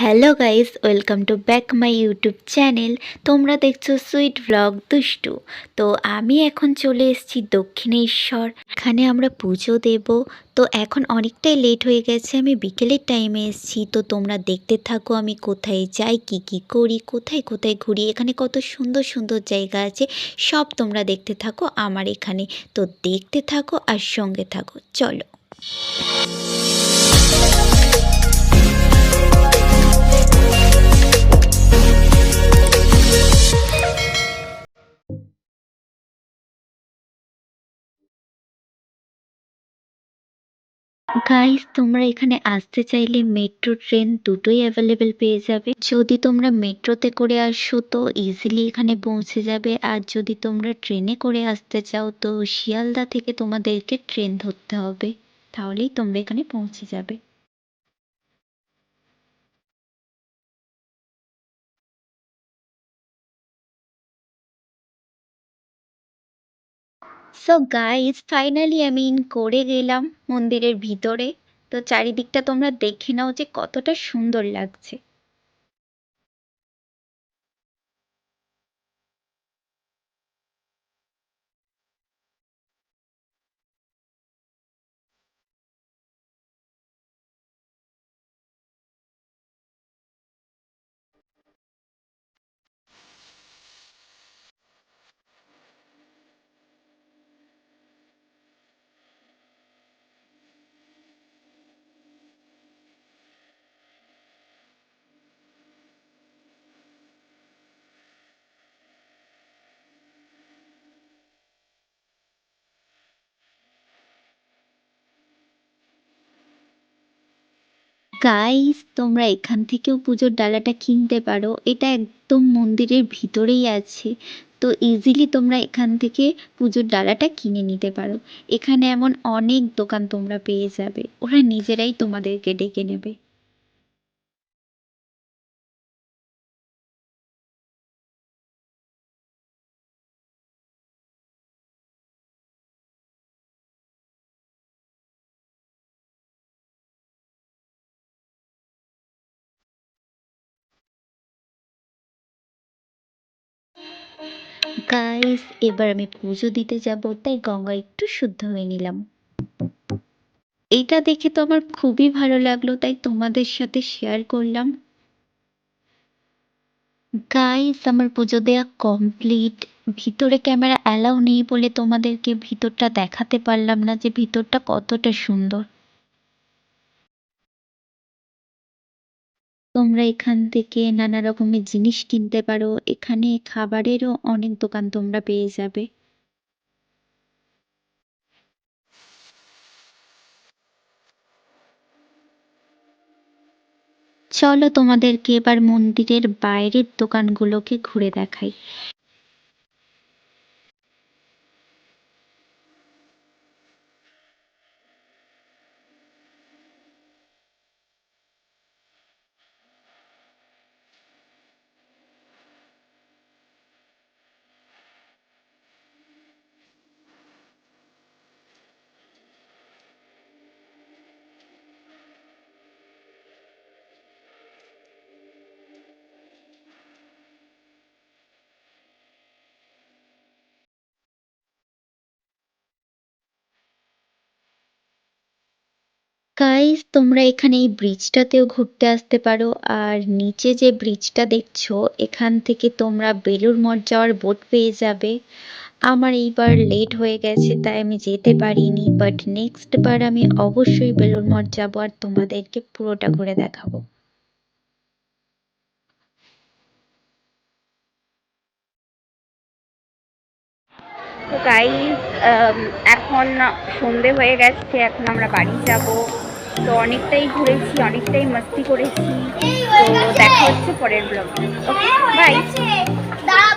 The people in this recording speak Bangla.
Hello guys, welcome to back my YouTube channel. তোমরা দেখছো সুইট ব্লগ দুষ্টু। তো আমি এখন চলে এসেছি দক্ষিণেশ্বর। এখানে আমরা পুজো দেব। তো এখন অনেকটাই লেট হয়ে গেছে, আমি বিকেলের টাইমে এসেছি। তো তোমরা দেখতে থাকো আমি কোথায় যাই, কি করি, কোথায় কোথায় ঘুরি। এখানে কত সুন্দর সুন্দর জায়গা আছে, সব তোমরা দেখতে থাকো আমার এখানে। তো দেখতে থাকো আর সঙ্গে থাকো, চলো। গাইস, তোমরা এখানে আসতে চাইলে মেট্রো ট্রেন দুটোই অ্যাভেলেবেল পেয়ে যাবে। যদি তোমরা মেট্রোতে করে আসো তো ইজিলি এখানে পৌঁছে যাবে, আর যদি তোমরা ট্রেনে করে আসতে চাও তো শিয়ালদা থেকে তোমাদেরকে ট্রেন ধরতে হবে, তাহলেই তোমরা এখানে পৌঁছে যাবে। সো গাইস, ফাইনালি আমি ইন করে গেলাম মন্দিরের ভিতরে। তো চারিদিকটা তোমরা দেখে নাও যে কতটা সুন্দর লাগছে। গাইস, তোমরা এখান থেকেও পুজোর ডালাটা কিনতে পারো, এটা একদম মন্দিরের ভিতরেই আছে। তো ইজিলি তোমরা এখান থেকে পুজোর ডালাটা কিনে নিতে পারো। এখানে এমন অনেক দোকান তোমরা পেয়ে যাবে, ওরা নিজেরাই তোমাদেরকে ডেকে নেবে। গাইস, এবার আমি পুজো দিতে যাব, তাই গঙ্গা একটু শুদ্ধ হয়ে নিলাম। এইটা দেখে তো আমার খুবই ভালো লাগলো, তাই তোমাদের সাথে শেয়ার করলাম। গাইস, আমার পুজো দেওয়া কমপ্লিট। ভিতরে ক্যামেরা অ্যালাউ নেই বলে তোমাদেরকে ভিতরটা দেখাতে পারলাম না যে ভিতরটা কতটা সুন্দর। তোমরা এখান থেকে নানা রকমের জিনিস কিনতে পারো, এখানে খাবারেরও অনেক দোকান তোমরা পেয়ে যাবে। চলো তোমাদেরকে এবার মন্দিরের বাইরের দোকানগুলোকে ঘুরে দেখাই। গাইস, তোমরা এখানে এই ব্রিজটাতেও ঘুরতে আসতে পারো। আর নিচে যে ব্রিজটা দেখছো, এখান থেকে তোমরা বেলুড় মঠ যাওয়ার বোট পেয়ে যাবে। আমার এইবার লেট হয়ে গেছে তাই আমি যেতে পারিনি, বাট নেক্সট বার আমি অবশ্যই বেলুড় মঠ যাবো আর তোমাদেরকে পুরোটা ঘুরে দেখাবো। তো গাইস, এখন সন্ধে হয়ে গেছে, এখন আমরা বাড়ি যাব। তো অনেকটাই ঘুরেছি, অনেকটাই মস্তি করেছি। তো দেখা হচ্ছে পরের ব্লগে। ওকে, বাই।